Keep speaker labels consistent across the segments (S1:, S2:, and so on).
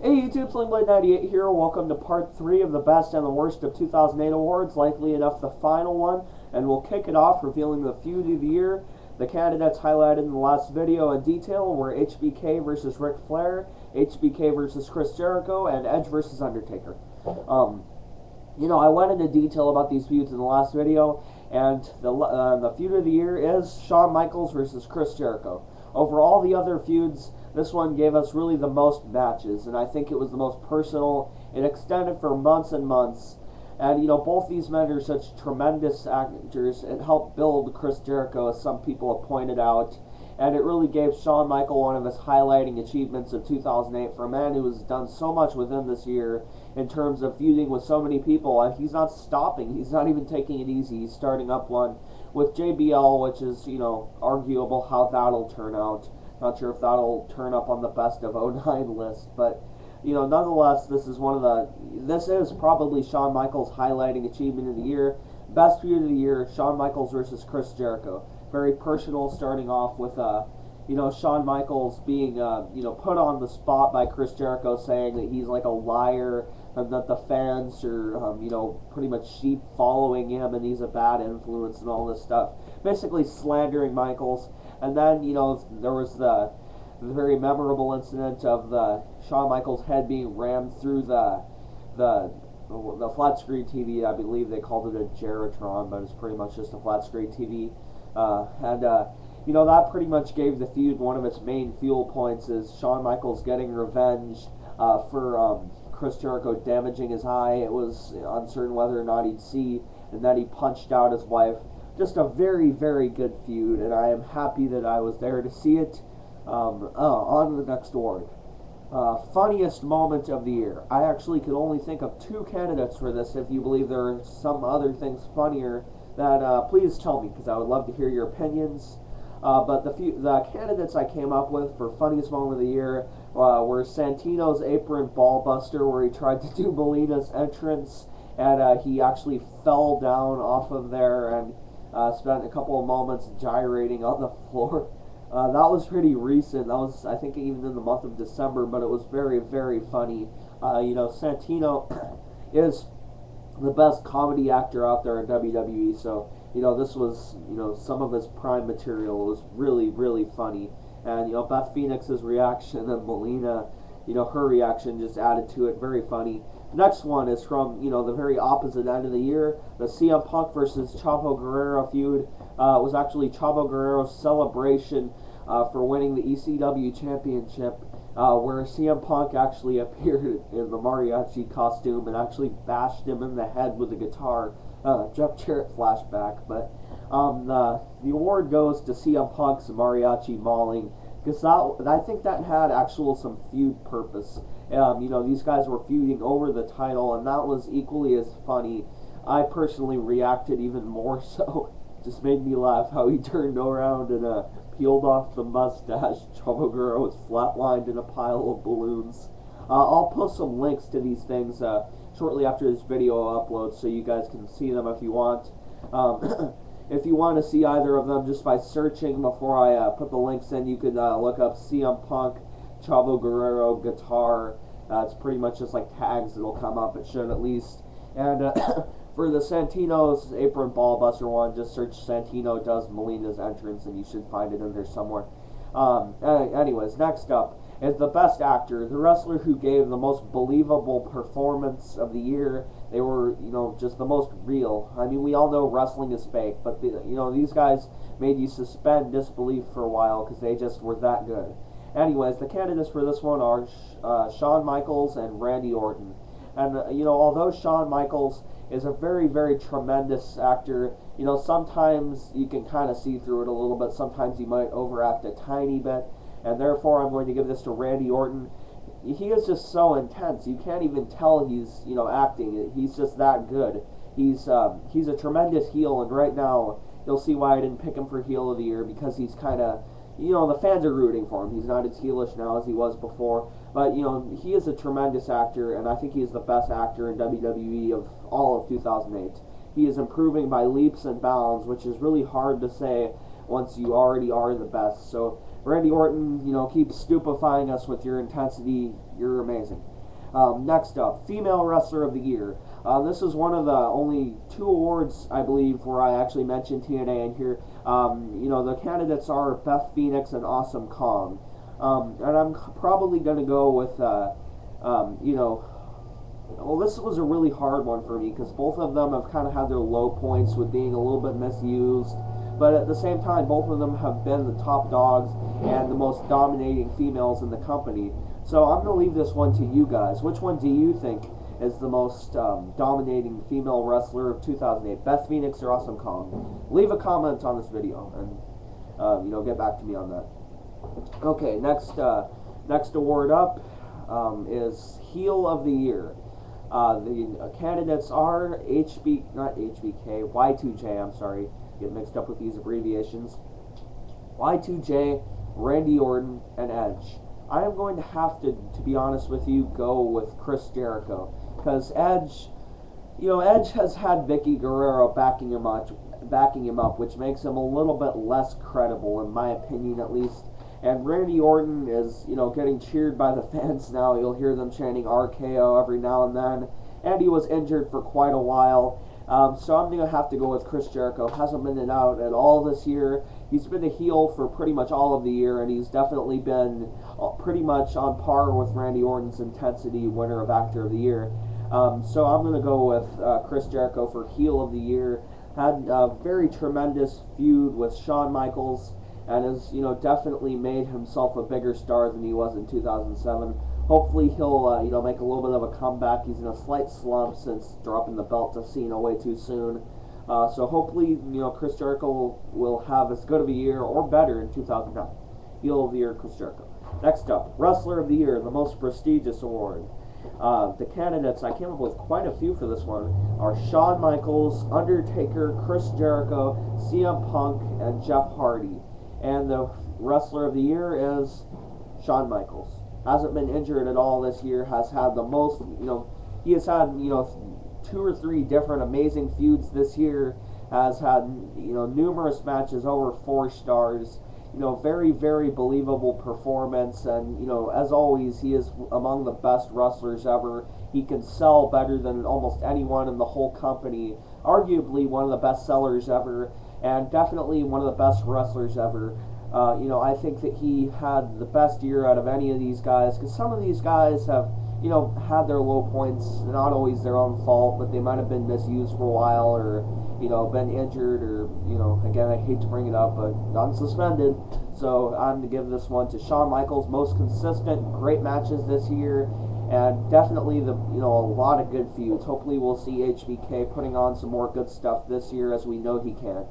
S1: Hey YouTube, Slingblade98 here. Welcome to part 3 of the best and the worst of 2008 awards, likely enough the final one, and we'll kick it off revealing the feud of the year. The candidates highlighted in the last video in detail were HBK versus Ric Flair, HBK versus Chris Jericho, and Edge versus Undertaker. I went into detail about these feuds in the last video, and the feud of the year is Shawn Michaels versus Chris Jericho. Over all the other feuds, this one gave us really the most matches, and I think it was the most personal. It extended for months and months, and both these men are such tremendous actors. It helped build Chris Jericho, as some people have pointed out, and it really gave Shawn Michaels one of his highlighting achievements of 2008 for a man who has done so much within this year in terms of feuding with so many people. And he's not stopping. He's not even taking it easy. He's starting up one with JBL, which is, arguable how that'll turn out. Not sure if that'll turn up on the best of '09 list, but nonetheless, this is probably Shawn Michaels' highlighting achievement of the year. Best feud of the year: Shawn Michaels versus Chris Jericho. Very personal, starting off with Shawn Michaels being put on the spot by Chris Jericho, saying that he's like a liar and that the fans are pretty much sheep following him and he's a bad influence and all this stuff, basically slandering Michaels. And then there was the very memorable incident of the Shawn Michaels' head being rammed through the flat screen TV. I believe they called it a Geritron, but it's pretty much just a flat screen TV. That pretty much gave the feud one of its main fuel points, is Shawn Michaels getting revenge for Chris Jericho damaging his eye. It was uncertain whether or not he'd see, and then he punched out his wife. Just a very, very good feud, and I am happy that I was there to see it. On to the next award. Funniest moment of the year. I actually could only think of 2 candidates for this. If you believe there are some other things funnier, that please tell me, because I would love to hear your opinions. But the candidates I came up with for funniest moment of the year were Santino's apron ball buster, where he tried to do Melina's entrance, and he actually fell down off of there and spent a couple of moments gyrating on the floor. That was pretty recent. That was, I think, even in the month of December, but it was very, very funny. Santino is the best comedy actor out there in WWE, so this was some of his prime material. It was really, really funny. And Beth Phoenix's reaction and Melina, her reaction just added to it. Very funny. Next one is from the very opposite end of the year. The CM Punk versus Chavo Guerrero feud was actually Chavo Guerrero's celebration for winning the ECW championship, where CM Punk actually appeared in the mariachi costume and actually bashed him in the head with a guitar. Jeff Jarrett flashback. But the award goes to CM Punk's mariachi mauling, because I think that had some feud purpose. These guys were feuding over the title, and that was equally as funny. I personally reacted even more so. Just made me laugh how he turned around and peeled off the mustache. Chavo Guerrero was flatlined in a pile of balloons. I'll post some links to these things shortly after this video uploads, so you guys can see them if you want. If you want to see either of them, just by searching before I put the links in, you could look up CM Punk, Chavo Guerrero, guitar. It's pretty much just like tags that'll come up. It should, at least. And for the Santino's apron ball buster one, just search Santino does Melina's entrance, and you should find it in there somewhere. Anyways, next up is the best actor, the wrestler who gave the most believable performance of the year. They were, just the most real. I mean, we all know wrestling is fake, but these guys made you suspend disbelief for a while because they just were that good. Anyways, the candidates for this one are Shawn Michaels and Randy Orton. And although Shawn Michaels is a very, very tremendous actor, sometimes you can kind of see through it a little bit. Sometimes he might overact a tiny bit, and therefore I'm going to give this to Randy Orton. He is just so intense. You can't even tell he's acting. He's just that good. He's a tremendous heel, and right now you'll see why I didn't pick him for heel of the year, because he's kind of, the fans are rooting for him. He's not as heelish now as he was before, but he is a tremendous actor, and I think he is the best actor in WWE of all of 2008. He is improving by leaps and bounds, which is really hard to say once you already are the best. So Randy Orton, keep stupefying us with your intensity. You're amazing. Next up, Female Wrestler of the Year. This is one of the only 2 awards, I believe, where I actually mentioned TNA in here. The candidates are Beth Phoenix and Awesome Kong. And I'm probably going to go with, this was a really hard one for me because both of them have kind of had their low points with being a little bit misused. But at the same time, both of them have been the top dogs and the most dominating females in the company. So I'm going to leave this one to you guys. Which one do you think is the most dominating female wrestler of 2008? Beth Phoenix or Awesome Kong? Leave a comment on this video and get back to me on that. Okay, next award up is Heel of the Year. The candidates are Y2J, I'm sorry, get mixed up with these abbreviations. Y2J, Randy Orton, and Edge. I am going to have to be honest with you, go with Chris Jericho. Because Edge has had Vicky Guerrero backing him up, which makes him a little bit less credible, in my opinion at least. And Randy Orton is, getting cheered by the fans now. You'll hear them chanting RKO every now and then. And he was injured for quite a while. So I'm going to have to go with Chris Jericho. Hasn't been in out at all this year. He's been a heel for pretty much all of the year, and he's definitely been pretty much on par with Randy Orton's intensity, winner of Actor of the Year. So I'm going to go with Chris Jericho for Heel of the Year. Had a very tremendous feud with Shawn Michaels, and has, definitely made himself a bigger star than he was in 2007. Hopefully he'll, make a little bit of a comeback. He's in a slight slump since dropping the belt to Cena way too soon. So hopefully, Chris Jericho will have as good of a year or better in 2009. Heel of the Year, Chris Jericho. Next up, Wrestler of the Year, the most prestigious award. The candidates, I came up with quite a few for this one, are Shawn Michaels, Undertaker, Chris Jericho, CM Punk, and Jeff Hardy. And the Wrestler of the Year is Shawn Michaels. Hasn't been injured at all this year, has had the most, he has had, 2 or 3 different amazing feuds this year, has had, numerous matches over 4 stars, very, very believable performance, and, as always, he is among the best wrestlers ever. He can sell better than almost anyone in the whole company, arguably one of the best sellers ever, and definitely one of the best wrestlers ever. I think that he had the best year out of any of these guys, because some of these guys have, had their low points, not always their own fault, but they might have been misused for a while, or, been injured, or, again, I hate to bring it up, but unsuspended. So I'm going to give this one to Shawn Michaels. Most consistent, great matches this year, and definitely a lot of good feuds. Hopefully we'll see HBK putting on some more good stuff this year, as we know he can.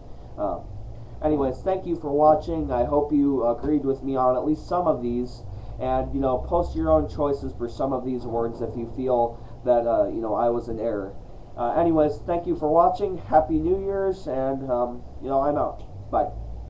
S1: Anyways, thank you for watching. I hope you agreed with me on at least some of these. And, post your own choices for some of these awards if you feel that, I was in error. Anyways, thank you for watching. Happy New Year's, and, I'm out. Bye.